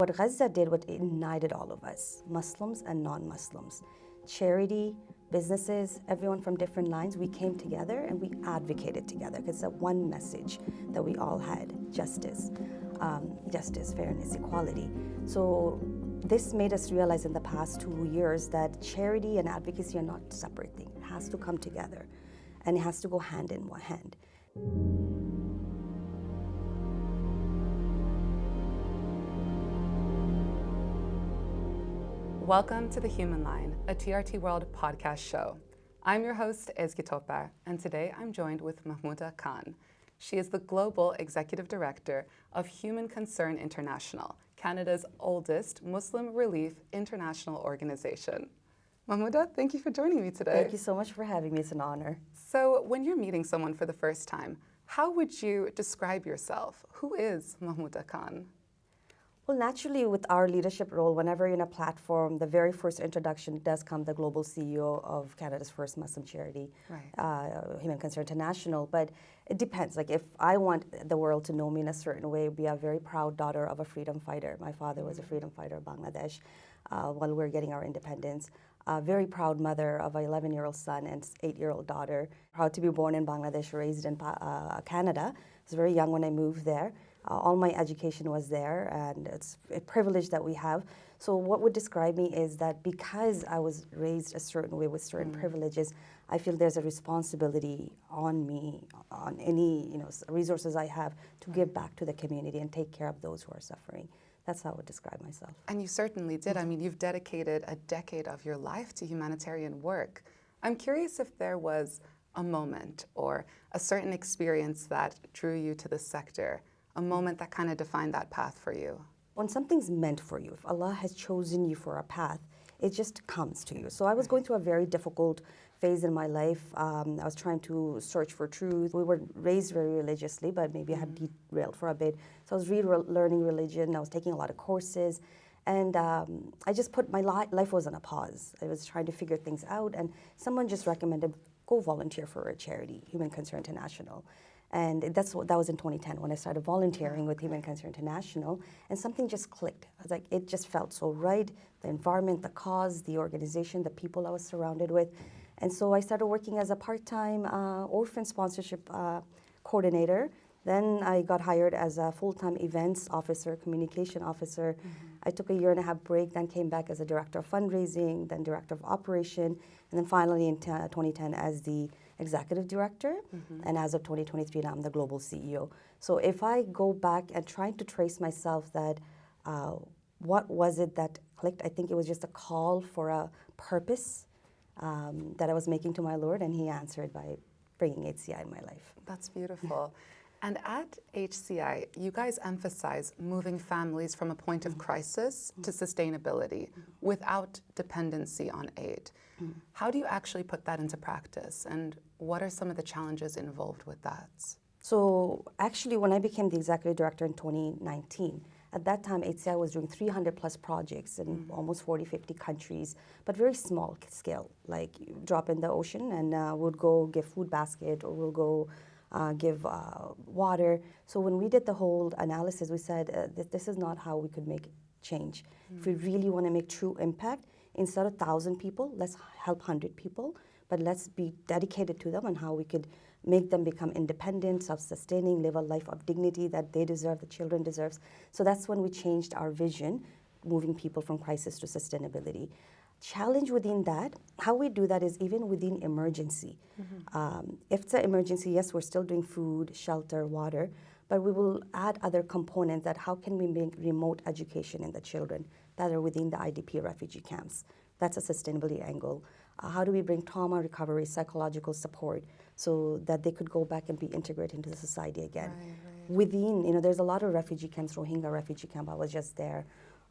what Gaza did, what united all of us, Muslims and non-Muslims, charity, businesses, everyone from different lines, we came together and we advocated together because it's that one message that we all had, justice, fairness, equality. So this made us realize in the past 2 years that charity and advocacy are not separate things. It has to come together and it has to go hand in hand. Welcome to The Human Line, a TRT World podcast show. I'm your host, Ezgi Topar, and today I'm joined with Mahmuda Khan. She is the Global Executive Director of Human Concern International, Canada's oldest Muslim Relief international organization. Mahmuda, thank you for joining me today. Thank you so much for having me. It's an honor. So when you're meeting someone for the first time, how would you describe yourself? Who is Mahmuda Khan? Well, naturally, with our leadership role, whenever you're in a platform, the very first introduction does come the global CEO of Canada's first Muslim charity, right. Human Concern International. But it depends. Like, if I want the world to know me in a certain way, be a very proud daughter of a freedom fighter. My father was a freedom fighter of Bangladesh while we were getting our independence. A very proud mother of an 11-year-old son and 8-year-old daughter. Proud to be born in Bangladesh, raised in Canada. I was very young when I moved there. All my education was there, and it's a privilege that we have. So what would describe me is that because I was raised a certain way with certain privileges, I feel there's a responsibility on me, on any resources I have, to give back to the community and take care of those who are suffering. That's how I would describe myself. And you certainly did. I mean, you've dedicated a decade of your life to humanitarian work. I'm curious if there was a moment or a certain experience that drew you to this sector, a moment that kind of defined that path for you. When something's meant for you, if Allah has chosen you for a path, it just comes to you. So I was going through a very difficult phase in my life. I was trying to search for truth. We were raised very religiously, but maybe I had derailed for a bit. So I was relearning religion. I was taking a lot of courses. And I just put my life was on a pause. I was trying to figure things out. And someone just recommended, go volunteer for a charity, Human Concern International. And that was in 2010 when I started volunteering with Human Concern International, and something just clicked. I was like, it just felt so right, the environment, the cause, the organization, the people I was surrounded with. And so I started working as a part-time orphan sponsorship coordinator. Then I got hired as a full-time events officer, communication officer. I took a 1.5-year break, then came back as a director of fundraising, then director of operation, and then finally in 2010 as the executive director, and as of 2023, now I'm the global CEO. So if I go back and try to trace myself that, what was it that clicked? I think it was just a call for a purpose that I was making to my Lord, and He answered by bringing HCI in my life. That's beautiful. And at HCI, you guys emphasize moving families from a point of crisis to sustainability without dependency on aid. How do you actually put that into practice, and what are some of the challenges involved with that? So actually, when I became the executive director in 2019, at that time, HCI was doing 300 plus projects in almost 40, 50 countries, but very small scale, like drop in the ocean and we'll go give food basket, or we'll go give water. So when we did the whole analysis, we said this is not how we could make change. If we really want to make true impact, instead of 1,000 people, let's help 100 people, but let's be dedicated to them and how we could make them become independent, self-sustaining, live a life of dignity that they deserve, the children deserves. So that's when we changed our vision, moving people from crisis to sustainability. Challenge within that, how we do that is even within emergency. If it's an emergency, yes, we're still doing food, shelter, water, but we will add other components that how can we make remote education in the children that are within the IDP refugee camps. That's a sustainability angle. How do we bring trauma recovery, psychological support so that they could go back and be integrated into the society again? Right. Within, there's a lot of refugee camps, Rohingya refugee camp, I was just there,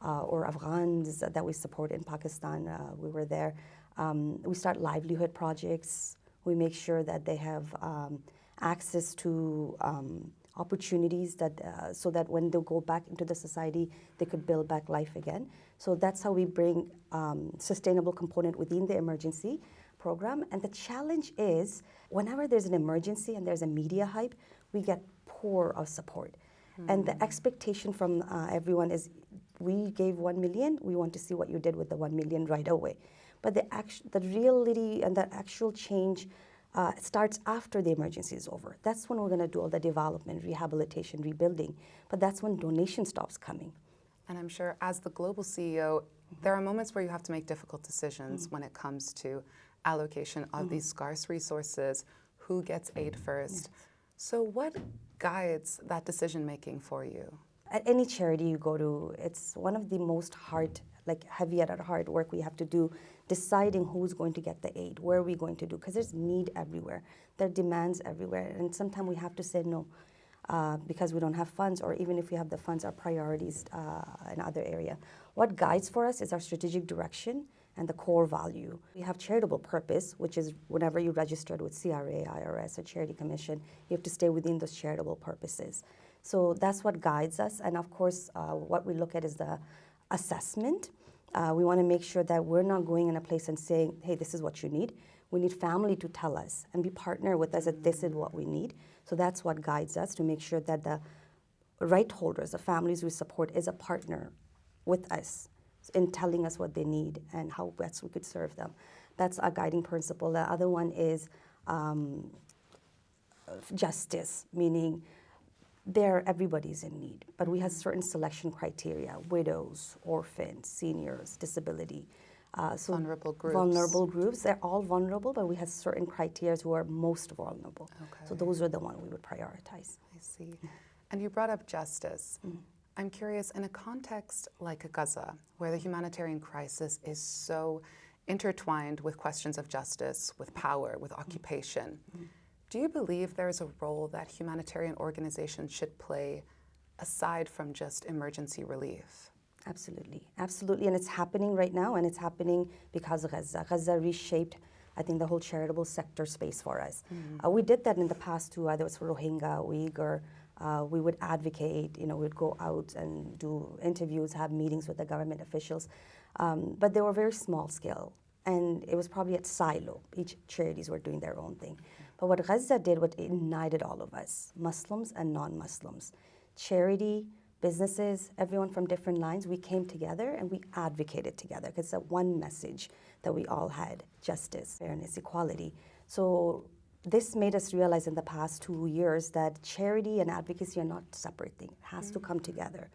or Afghans that we support in Pakistan, we were there. We start livelihood projects. We make sure that they have access to opportunities that so that when they go back into the society, they could build back life again. So that's how we bring sustainable component within the emergency program. And the challenge is, whenever there's an emergency and there's a media hype, we get poor of support. And the expectation from everyone is we gave 1 million, we want to see what you did with the 1 million right away. But the reality and the actual change starts after the emergency is over. That's when we're going to do all the development, rehabilitation, rebuilding. But that's when donation stops coming. And I'm sure as the global CEO, there are moments where you have to make difficult decisions when it comes to allocation of these scarce resources, who gets aid first. So what guides that decision making for you? At any charity you go to, it's one of the most heavy at heart work we have to do, deciding who's going to get the aid, where are we going to do, because there's need everywhere, there are demands everywhere, and sometimes we have to say no because we don't have funds, or even if we have the funds, our priorities in other area. What guides for us is our strategic direction and the core value. We have charitable purpose, which is whenever you registered with CRA, IRS, or Charity Commission, you have to stay within those charitable purposes. So that's what guides us, and of course, what we look at is the assessment. We want to make sure that we're not going in a place and saying, hey, this is what you need. We need family to tell us and be partner with us that this is what we need. So that's what guides us, to make sure that the right holders, the families we support, is a partner with us in telling us what they need and how best we could serve them. That's a guiding principle. The other one is justice, meaning everybody's in need, but we have certain selection criteria: widows, orphans, seniors, disability. Vulnerable groups. Vulnerable groups, they're all vulnerable, but we have certain criteria who are most vulnerable. Okay. So those are the ones we would prioritize. I see. And you brought up justice. I'm curious, in a context like Gaza, where the humanitarian crisis is so intertwined with questions of justice, with power, with occupation, do you believe there is a role that humanitarian organizations should play aside from just emergency relief? Absolutely, absolutely, and it's happening right now, and it's happening because of Gaza. Gaza reshaped, I think, the whole charitable sector space for us. We did that in the past too, whether it was for Rohingya, Uyghur. We would advocate, we'd go out and do interviews, have meetings with the government officials, but they were very small scale, and it was probably at silo. Each charities were doing their own thing. But what Gaza did, what united all of us, Muslims and non-Muslims, charity, businesses, everyone from different lines, we came together and we advocated together, because it's that one message that we all had: justice, fairness, equality. So this made us realize in the past 2 years that charity and advocacy are not separate things. It has to come together,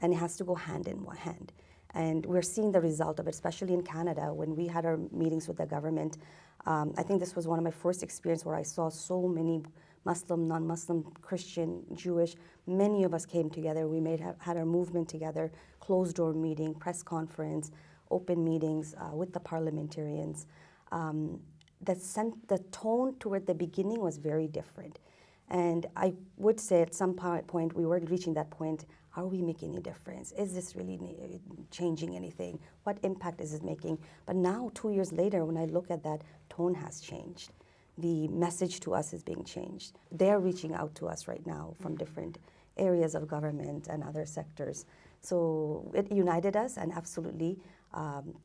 and it has to go hand in hand. And we're seeing the result of it, especially in Canada. When we had our meetings with the government, I think this was one of my first experiences where I saw so many Muslim, non-Muslim, Christian, Jewish, many of us came together. We had our movement together, closed-door meeting, press conference, open meetings with the parliamentarians. The tone toward the beginning was very different. And I would say at some point we were reaching that point: are we making any difference? Is this really changing anything? What impact is it making? But now, 2 years later, when I look at that, tone has changed. The message to us is being changed. They're reaching out to us right now from different areas of government and other sectors. So it united us, and absolutely,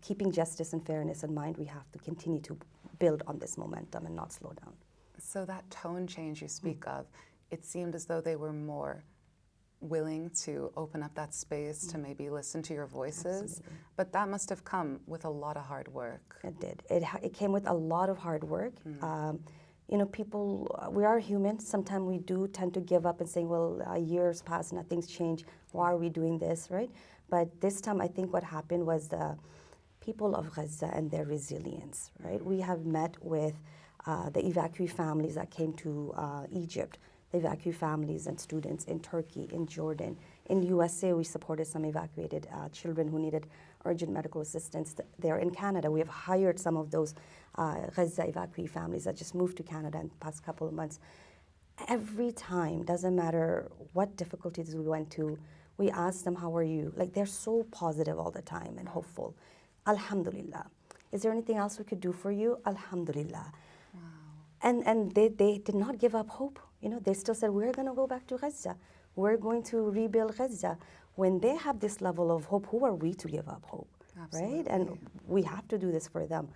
keeping justice and fairness in mind, we have to continue to build on this momentum and not slow down. So that tone change you speak of, it seemed as though they were more willing to open up that space to maybe listen to your voices. Absolutely. But that must have come with a lot of hard work. It did. It came with a lot of hard work. People, we are human. Sometimes we do tend to give up and say, well, years pass, nothing's changed. Why are we doing this, right? But this time, I think what happened was the people of Gaza and their resilience, right? We have met with the evacuee families that came to Egypt, the evacuee families and students in Turkey, in Jordan. In USA, we supported some evacuated children who needed urgent medical assistance. They're in Canada. We have hired some of those Gaza evacuee families that just moved to Canada in the past couple of months. Every time, doesn't matter what difficulties we went to, we asked them, how are you? Like, they're so positive all the time and hopeful. Alhamdulillah. Is there anything else we could do for you? Alhamdulillah. Wow. And they did not give up hope. They still said, we're going to go back to Gaza. We're going to rebuild Gaza. When they have this level of hope, who are we to give up hope? Absolutely. Right? And we have to do this for them.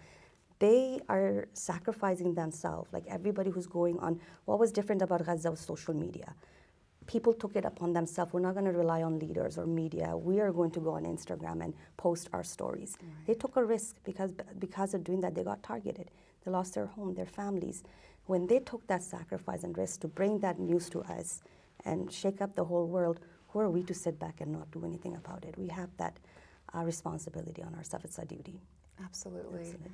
They are sacrificing themselves, like everybody who's going on. What was different about Gaza was social media. people took it upon themselves. We're not going to rely on leaders or media. We are going to go on Instagram and post our stories. Right. They took a risk because of doing that, they got targeted. They lost their home, their families. When they took that sacrifice and risk to bring that news to us and shake up the whole world, who are we to sit back and not do anything about it? We have that responsibility on ourselves. It's a duty. Absolutely. Absolutely.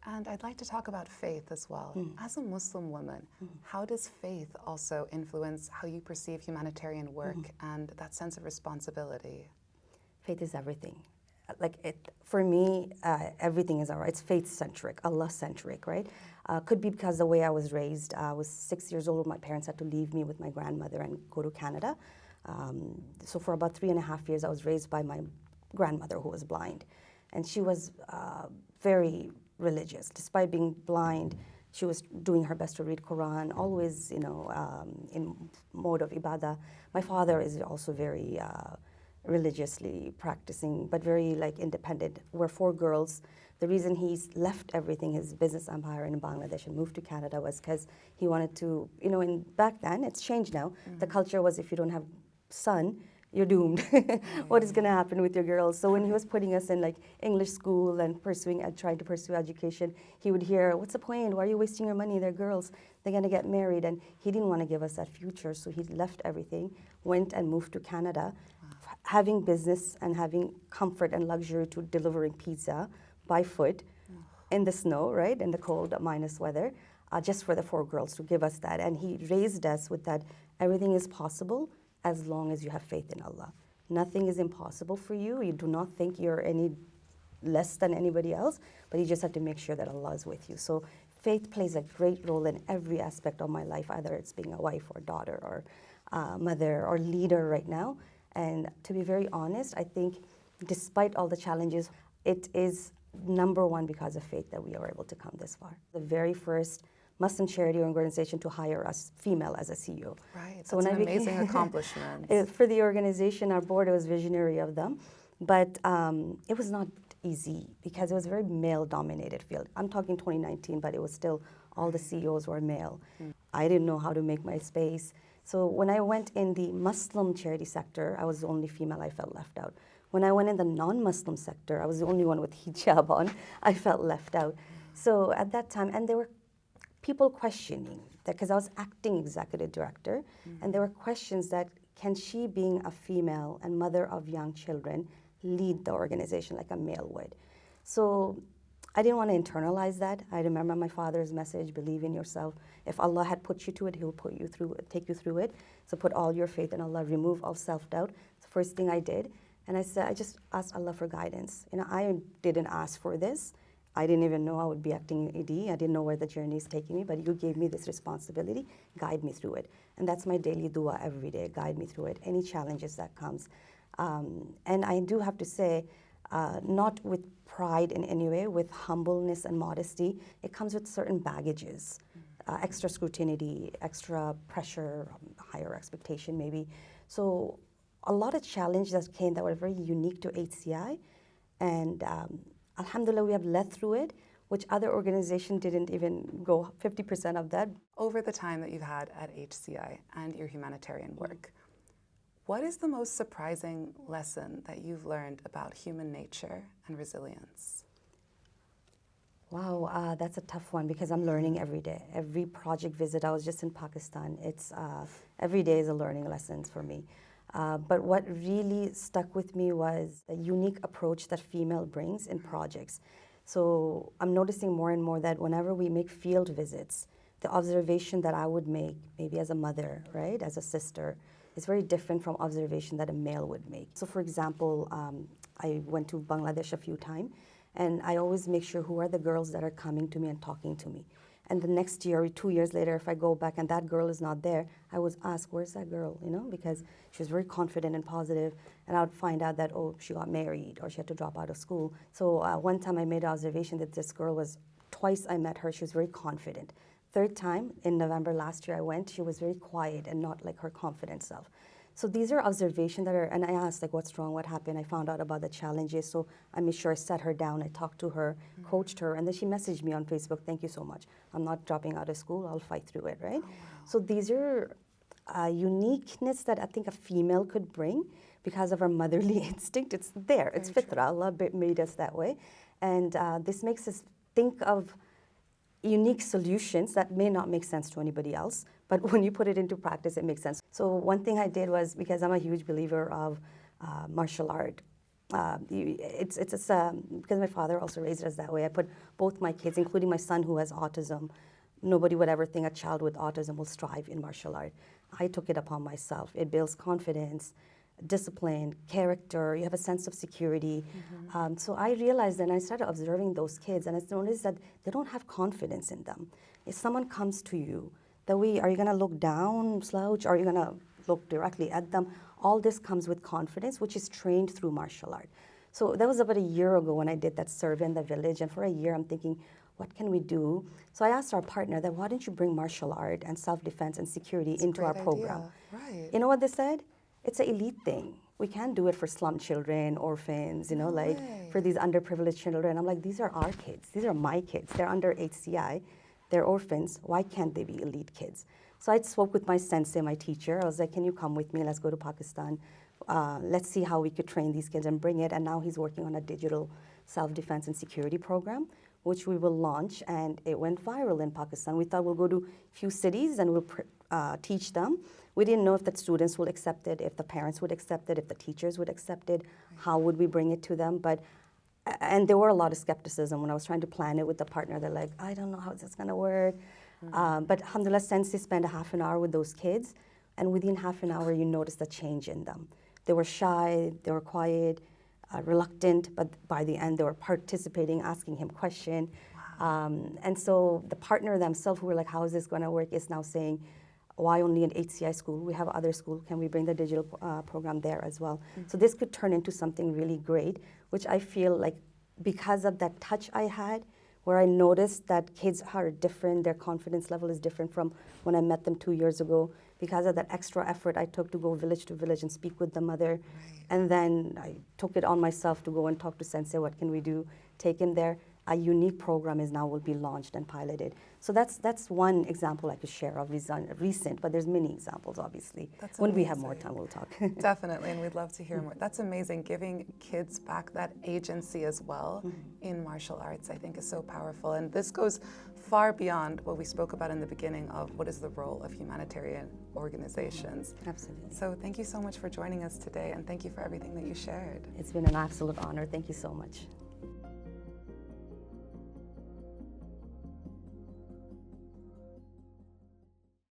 And I'd like to talk about faith as well. As a Muslim woman, how does faith also influence how you perceive humanitarian work and that sense of responsibility? Faith is everything. For me, everything is all right. It's faith-centric, Allah-centric, right? Could be because the way I was raised. I was 6 years old. My parents had to leave me with my grandmother and go to Canada. So for about 3.5 years, I was raised by my grandmother who was blind. And she was very religious. Despite being blind, she was doing her best to read Quran, always, in mode of ibadah. My father is also very religiously practicing, but very independent. We're 4 girls. The reason he's left everything, his business empire in Bangladesh, and moved to Canada was because he wanted to, back then, it's changed now. The culture was if you don't have son, you're doomed. What is going to happen with your girls? So when he was putting us in English school and trying to pursue education, he would hear, what's the point? Why are you wasting your money? They're girls. They're going to get married. And he didn't want to give us that future. So he left everything, went and moved to Canada, having business and having comfort and luxury to delivering pizza by foot in the snow, right? In the cold minus weather, just for the 4 girls to give us that. And he raised us with that everything is possible as long as you have faith in Allah. Nothing is impossible for you. You do not think you're any less than anybody else, but you just have to make sure that Allah is with you. So faith plays a great role in every aspect of my life, either it's being a wife or daughter or mother or leader right now. And to be very honest, I think despite all the challenges, it is number one because of faith that we are able to come this far. The very first Muslim charity organization to hire us female as a CEO. Right, so that's when an amazing accomplishment. For the organization, our board was visionary of them, but it was not easy because it was a very male-dominated field. I'm talking 2019, but it was still all the CEOs were male. I didn't know how to make my space. So when I went in the Muslim charity sector, I was the only female. I felt left out. When I went in the non-Muslim sector, I was the only one with hijab on. I felt left out. So at that time, and there were people questioning that because I was acting executive director, and there were questions that can she, being a female and mother of young children, lead the organization like a male would? So I didn't want to internalize that. I remember my father's message, believe in yourself. If Allah had put you to it, He will put you through it, take you through it. So put all your faith in Allah, remove all self-doubt. It's the first thing I did. And I just asked Allah for guidance. I didn't ask for this. I didn't even know I would be acting in ED. I didn't know where the journey is taking me, but you gave me this responsibility, guide me through it. And that's my daily dua every day, guide me through it, any challenges that comes. And I do have to say, not with pride in any way, with humbleness and modesty, it comes with certain baggages, extra scrutiny, extra pressure, higher expectation maybe. So a lot of challenges that came that were very unique to HCI, and alhamdulillah, we have led through it, which other organizations didn't even go 50% of that. Over the time that you've had at HCI and your humanitarian work, what is the most surprising lesson that you've learned about human nature and resilience? Wow, that's a tough one because I'm learning every day. Every project visit, I was just in Pakistan, it's every day is a learning lesson for me. But what really stuck with me was the unique approach that female brings in projects. So I'm noticing more and more that whenever we make field visits, the observation that I would make, maybe as a mother, right, as a sister, is very different from observation that a male would make. So for example, I went to Bangladesh a few times, and I always make sure who are the girls that are coming to me and talking to me. And the next year or 2 years later, if I go back and that girl is not there, I would ask, where's that girl, because she was very confident and positive, and I would find out that, oh, she got married or she had to drop out of school. So one time I made an observation that this girl was, twice I met her, she was very confident. Third time, in November last year I went, she was very quiet and not like her confident self. So these are observations that are, and I asked, what's wrong, what happened? I found out about the challenges, so I made sure I sat her down, I talked to her, coached her, and then she messaged me on Facebook, thank you so much. I'm not dropping out of school, I'll fight through it, right? Oh, wow. So these are a uniqueness that I think a female could bring because of our motherly instinct. It's there. It's fitra. Allah made us that way. And this makes us think of unique solutions that may not make sense to anybody else, but when you put it into practice, it makes sense. So one thing I did was, because I'm a huge believer of martial art, because my father also raised us that way, I put both my kids, including my son who has autism. Nobody would ever think a child with autism will strive in martial art. I took it upon myself. It builds confidence, discipline, character. You have a sense of security. So I realized, and I started observing those kids, and I noticed that they don't have confidence in them. If someone comes to you, are you going to look down, slouch, or are you going to look directly at them? All this comes with confidence, which is trained through martial art. So that was about a year ago when I did that survey in the village, and for a year I'm thinking, what can we do? So I asked our partner that, why don't you bring martial art and self-defense and security into our program? Right. You know what they said? It's an elite thing. We can't do it for slum children, orphans, for these underprivileged children. I'm like, these are our kids. These are my kids. They're under HCI. They're orphans. Why can't they be elite kids? So I spoke with my sensei, my teacher. I was like, can you come with me? Let's go to Pakistan. Let's see how we could train these kids and bring it. And now he's working on a digital self-defense and security program, which we will launch. And it went viral in Pakistan. We thought we'll go to a few cities and we'll teach them. We didn't know if the students would accept it, if the parents would accept it, if the teachers would accept it, how would we bring it to them. And there were a lot of skepticism when I was trying to plan it with the partner. They're like, I don't know how this is going to work. But alhamdulillah, Sensei spent a half an hour with those kids, and within half an hour, you noticed a change in them. They were shy, they were quiet, reluctant, but by the end, they were participating, asking him questions. And so the partner themselves, who were like, how is this going to work, is now saying, why only an HCI school? We have other schools. Can we bring the digital program there as well? So this could turn into something really great, which I feel like because of that touch I had, where I noticed that kids are different, their confidence level is different from when I met them 2 years ago, because of that extra effort I took to go village to village and speak with the mother. And then I took it on myself to go and talk to Sensei, what can we do, take him there. A unique program will be launched and piloted. So that's one example I could share of recent, but there's many examples, obviously. That's when amazing. we have more time, we'll talk. Definitely, and we'd love to hear more. That's amazing. Giving kids back that agency as well in martial arts, I think, is so powerful. And this goes far beyond what we spoke about in the beginning of what is the role of humanitarian organizations. Absolutely. So thank you so much for joining us today, and thank you for everything that you shared. It's been an absolute honor. Thank you so much.